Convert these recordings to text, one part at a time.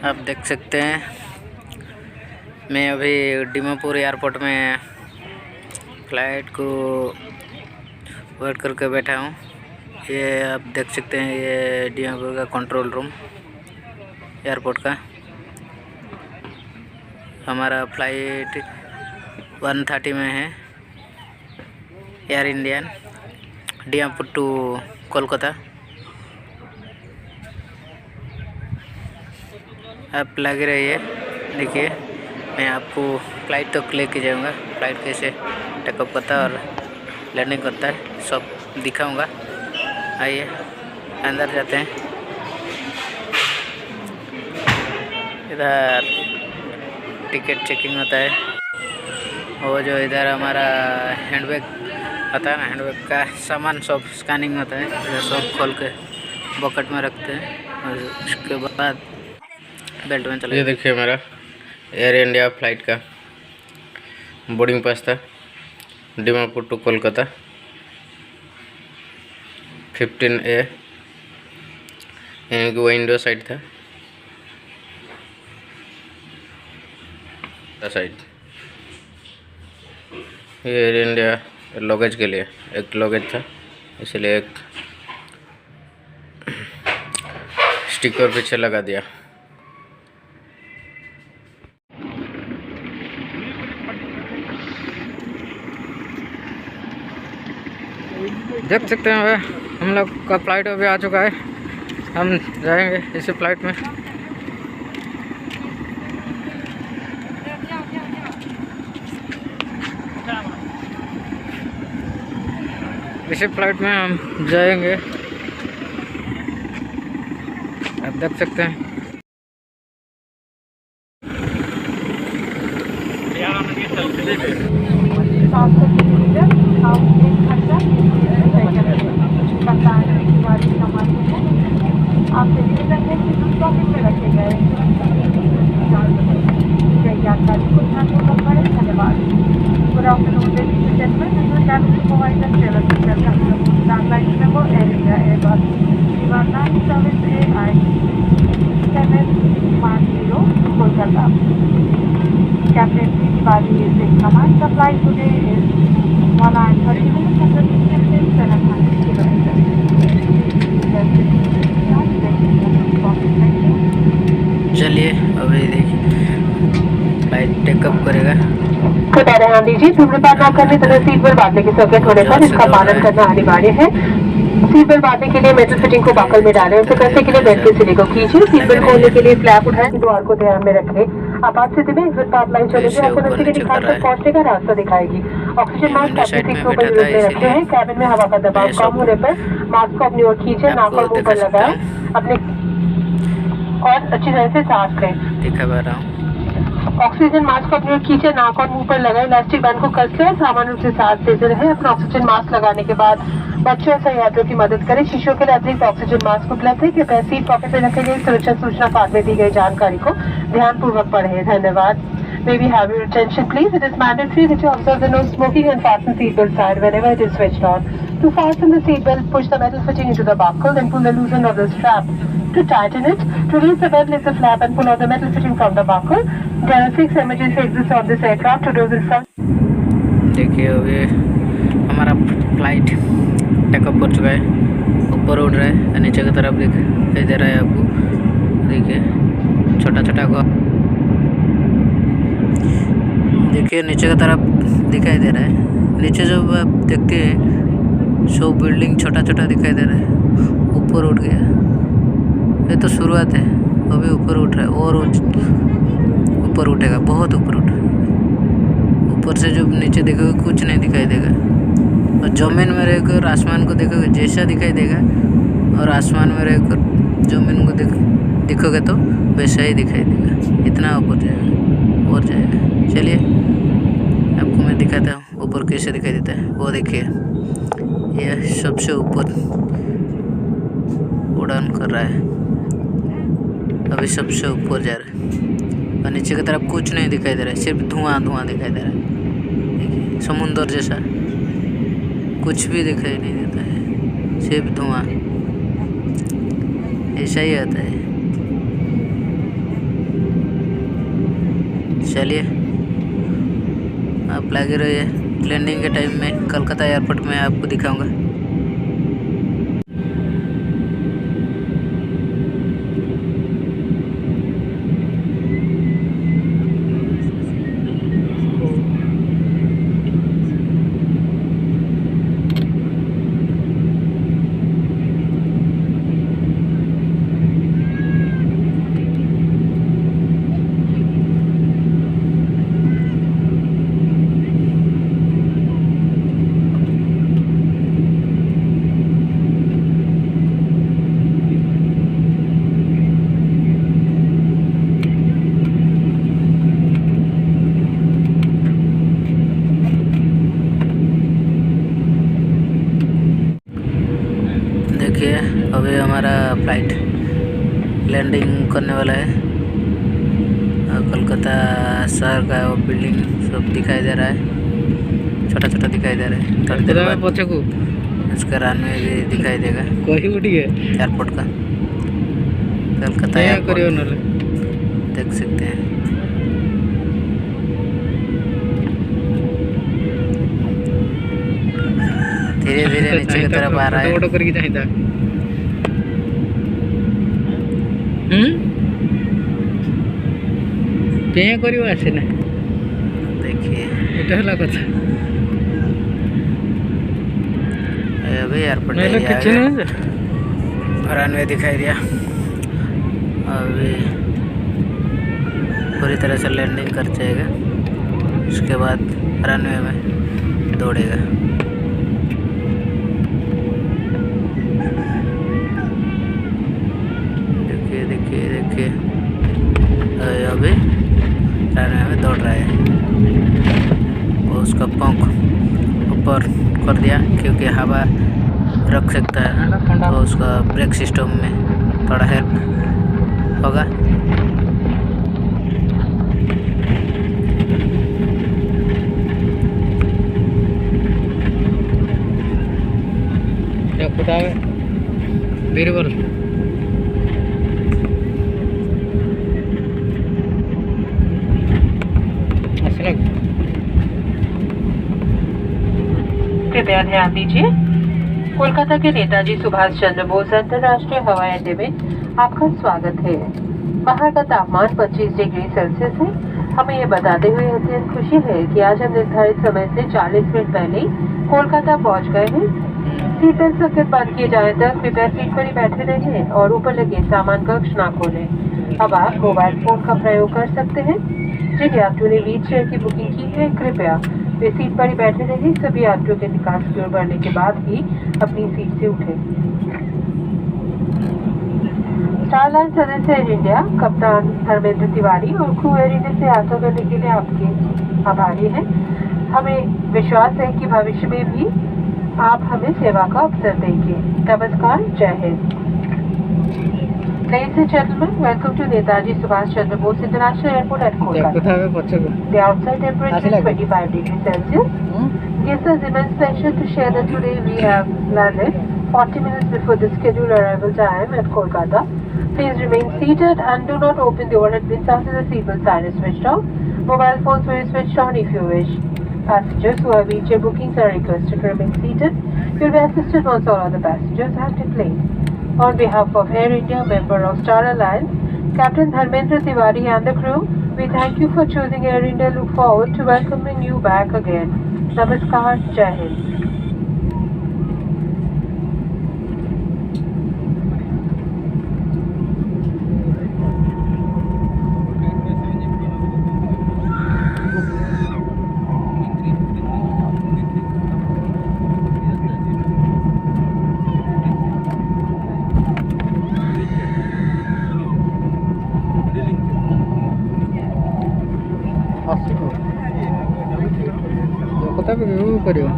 आप देख सकते हैं मैं अभी दीमापुर एयरपोर्ट में फ़्लाइट को वेट करके बैठा हूँ। ये आप देख सकते हैं, ये दीमापुर का कंट्रोल रूम एयरपोर्ट का। हमारा फ़्लाइट 1:30 में है, Air Indian Dimapur to Kolkata. आप लगे रहिए, देखिए मैं आपको फ़्लाइट तक लेके जाऊंगा। फ़्लाइट कैसे टेकअप करता है और लैंडिंग करता है सब दिखाऊंगा। आइए अंदर जाते हैं। इधर टिकट चेकिंग होता है। वो जो इधर हमारा हैंडबैग होता है ना, हैंडबैग का सामान सब स्कैनिंग होता है। इधर सब खोल के बकेट में रखते हैं और उसके बाद बेल्ट में चले। ये देखिए हमारा एयर इंडिया फ़्लाइट का बोर्डिंग पास था, दीमापुर टू कोलकाता 15A। यानी कि विंडो साइड था, साइड। ये एयर इंडिया लगेज के लिए एक लगेज था, इसलिए एक स्टिकर पीछे लगा दिया। देख सकते हैं हम लोग का फ़्लाइट अभी आ चुका है। हम जाएंगे इसी फ़्लाइट में। इसी फ़्लाइट में हम जाएंगे, आप देख सकते हैं। आप में रखे गए जानकारी को धन्यवाद। Good afternoon ladies and gentleman, cabin provider travel को एयर इंडिया एयरबस विमान service AI 710 Kolkata. Captain Tiwari is in command. The flight today is 1 hour 30 minutes and the distance is 700 kilometers. चलिए अभी देखिए फ्लाइट टेकअप करेगा। कृपया ध्यान दीजिए, धूम्रपान न करने तथा सीट बेल्ट बांधने की सौगात होने पर इसका पालन करना अनिवार्य है। सीट बेल्ट बांधने के लिए मेटल फिटिंग को बकल में डालें। उसे कसने के लिए बेल्ट के सिरे को खींचिए। सीट बेल्ट खोलने के लिए फ्लैप उठाएं। द्वार को ध्यान में रखें। आपात स्थिति में एग्जिट पाथ लाइन चलेगी, आपको रस्ते के दिखाने तक पहुंचने का रास्ता दिखाएगी। ऑक्सीजन मास्क अपनी सीट के ऊपर यूज में रखे हैं। कैबिन में हवा का दबाव कम होने पर मास्क को अपनी ओर खींचे, नाक और मुंह पर लगाएं। अपने और अच्छी तरह से सांस लें। दिखा रहा हूँ। ऑक्सीजन मास्क को अपने खींचे, नाक और मुंह पर लगाए। इलास्टिक बैंड को कस लें, सामान्य रूप से सांस लेते रहे। अपना ऑक्सीजन मास्क लगाने के बाद बच्चों और यात्रियों की मदद करें। शिशुओं के लिए अतिरिक्त ऑक्सीजन मास्क उपलब्ध है। कृपया सीट पॉकेट में रखे गए सुरक्षा सूचना कार्ड में दी गई जानकारी को ध्यानपूर्वक पढ़ें। धन्यवाद। May we have your attention, please? It is mandatory that you observe the no smoking and fasten seatbelt sign whenever it is switched on. To fasten the seatbelt, push the metal fitting into the buckle, then pull the loosen of the strap. To tighten it, to release the belt, lift the flap and pull out the metal fitting from the buckle. There are 6 emergency exits on this aircraft. To those in front. देखिए अभी हमारा flight take up कर चुका है, ऊपर उड़ रहा है, नीचे की तरफ दिखाई दे रहा है आपको। देखिए छोटा छोटा घर, देखिए नीचे की तरफ दिखाई दे रहा है। नीचे जब आप देखते हैं सब बिल्डिंग छोटा छोटा दिखाई दे रहा है। ऊपर उठ गया, ये तो शुरुआत है, अभी ऊपर उठ रहा है और ऊपर उठेगा, बहुत ऊपर उठ। ऊपर से जब नीचे देखोगे कुछ नहीं दिखाई देगा, और ज़मीन में रहकर आसमान को देखोगे जैसा दिखाई देगा, और आसमान में रहकर ज़मीन को देखोगे तो वैसा ही दिखाई देगा। इतना ऊपर जाएगा और जाएगा। चलिए आपको मैं दिखाता हूँ ऊपर कैसे दिखाई देता है। वो देखिए यह सबसे ऊपर उड़ान कर रहा है, अभी सबसे ऊपर जा रहा है और नीचे की तरफ कुछ नहीं दिखाई दे रहा है, सिर्फ धुआं धुआं दिखाई दे रहा है। देखिए समुंदर जैसा कुछ भी दिखाई नहीं देता है, सिर्फ धुआं। ऐसा ही आता है। चलिए आप लगे रहिए, लैंडिंग के टाइम में कलकत्ता एयरपोर्ट में आपको दिखाऊंगा। देखिए अभी हमारा फ्लाइट लैंडिंग करने वाला है। कोलकाता शहर का वो बिल्डिंग सब दिखाई दे रहा है, छोटा छोटा दिखाई दे रहा है। थोड़ी देर बाद इसका रनवे भी दिखाई देगा एयरपोर्ट का, कोलकाता एयरपोर्ट देख सकते हैं। धीरे धीरे नीचे की तरफ आ रहा है। देखिए अभी एयरपोर्ट रनवे दिखाई दिया। अभी पूरी तरह से लैंडिंग कर जाएगा, उसके बाद रनवे में दौड़ेगा। देखिए अभी रनवे में दौड़ रहा है। वो उसका पंख ऊपर कर दिया क्योंकि हवा रख सकता है, तो उसका ब्रेक सिस्टम में थोड़ा हेल्प होगा। बीरबल कृपया ध्यान दीजिए, कोलकाता के नेताजी सुभाष चंद्र बोस अंतर्राष्ट्रीय हवाई अड्डे में आपका स्वागत है। बाहर का तापमान 25 डिग्री सेल्सियस है। हमें ये बताते हुए अत्यंत खुशी है कि आज हम निर्धारित समय से 40 मिनट पहले कोलकाता पहुंच गए हैं। सीट बेल्ट संकेत बंद किए जाने तक कृपया सीट पर ही बैठे रहें और ऊपर लगे सामान कक्ष न खोलें। अब आप मोबाइल फोन का प्रयोग कर सकते हैं। जिन यात्रियों ने व्हील चेयर की बुकिंग की है, कृपया वे सीट पर ही बैठे रहे। सभी यात्रियों के निकास की ओर बढ़ने के बाद ही अपनी सीट से उठे। स्टारलाइन सदस्य एयर इंडिया कप्तान धर्मेंद्र तिवारी और क्रू एयर इंडिया से यात्रा करने के लिए आपके आभारी हैं। हमें विश्वास है कि भविष्य में भी आप हमें सेवा का अवसर देंगे। नमस्कार, जय Hind. Ladies and gentlemen, welcome to Netaji Subhash Chandra Bose International Airport at Kolkata. The outside temperature is 25 degrees Celsius. Gives us immense pleasure to share that today we have landed 40 minutes before the scheduled arrival time at Kolkata. Please remain seated and do not open the overhead bins after the seatbelt sign is switched off. Mobile phones will be switched on if you wish. Passengers who have wheelchair bookings are requested to remain seated. You will be assisted once all other passengers have declared. On behalf of Air India, member of Star Alliance, Captain Dharmendra Tiwari and the crew, we thank you for choosing Air India. Look forward to welcoming you back again. Namaskar, Jai Hind. करियो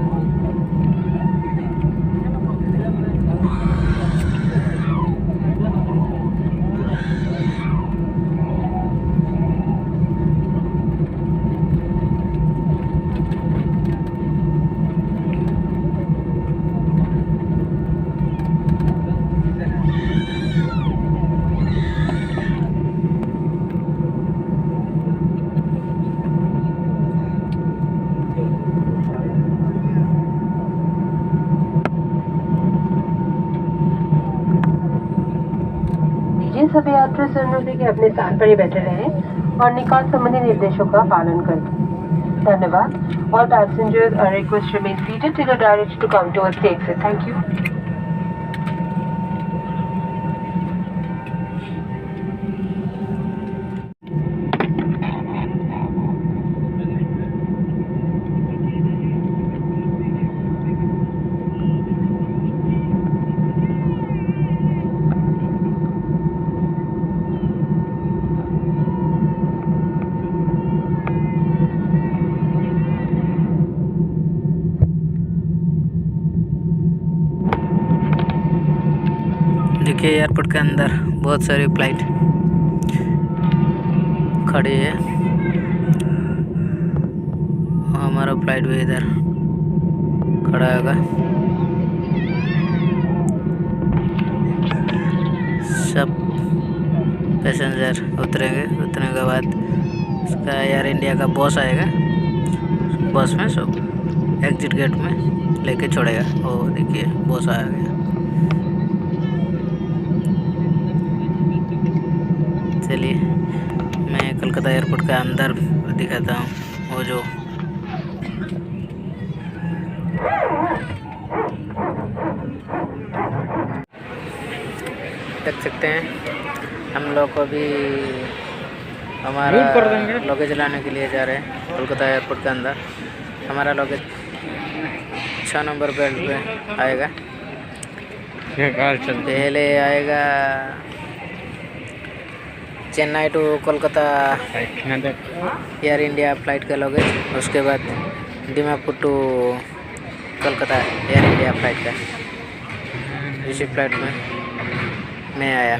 सभी यात्री से अनुरोध है कि अपने स्थान पर ही बैठे रहें और निकास संबंधी निर्देशों का पालन करें। धन्यवाद। All passengers are requested to remain seated till you're directed to come towards the exit. Thank you. देखिए एयरपोर्ट के अंदर बहुत सारी फ्लाइट खड़ी है। हमारा फ्लाइट भी इधर खड़ा होगा। सब पैसेंजर उतरेंगे। उतरने के बाद उसका एयर इंडिया का बॉस आएगा। बस में सब एग्जिट गेट में लेके छोड़ेगा। ओ देखिए बॉस आ गया। चलिए मैं कलकत्ता एयरपोर्ट के अंदर दिखाता हूँ। वो जो देख सकते हैं हम लोग को भी हमारा लगेज लाने के लिए जा रहे हैं कलकत्ता एयरपोर्ट के अंदर। हमारा लगेज 6 नंबर बेल्ट पे आएगा। पहले आएगा Chennai to Kolkata Air India flight का लगेज। उसके बाद Dimapur to Kolkata Air India flight का। इसी फ्लाइट में मैं आया।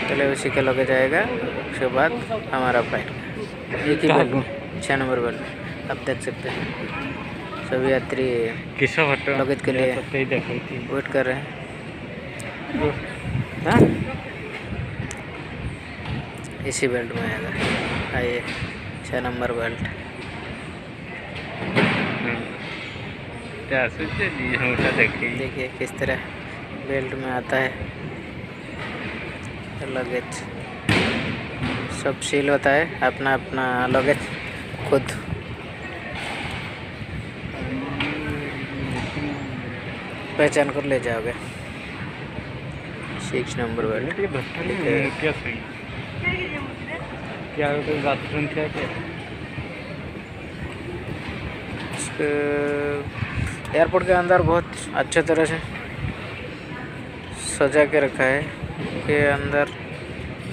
पहले उसी का लगेज आएगा। उसके बाद हमारा फ्लाइट एक ही बेल्ट 6 नंबर बेल्ट। आप देख सकते हैं सभी यात्री लगेज के लिए वेट कर रहे हैं। इसी बेल्ट में आएगा। आइए 6 नंबर बेल्ट। देखिए किस तरह बेल्ट में आता है लगेज। सब सील होता है। अपना अपना लगेज खुद पहचान कर ले जाओगे। 6 नंबर बेल्ट। क्या कोई बाथरूम क्या एयरपोर्ट के अंदर बहुत अच्छे तरह से सजा के रखा है। के अंदर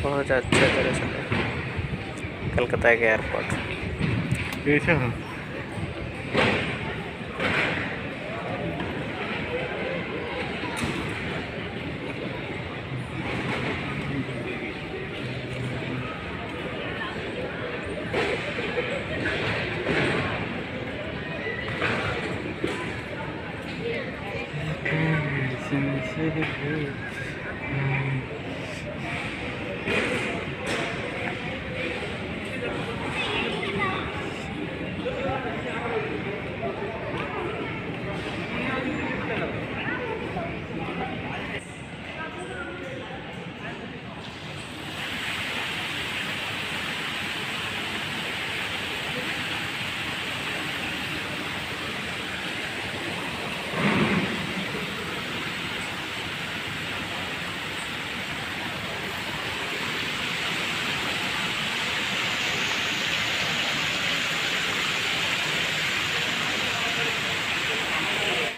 बहुत अच्छे तरह से कलकत्ता के एयरपोर्ट।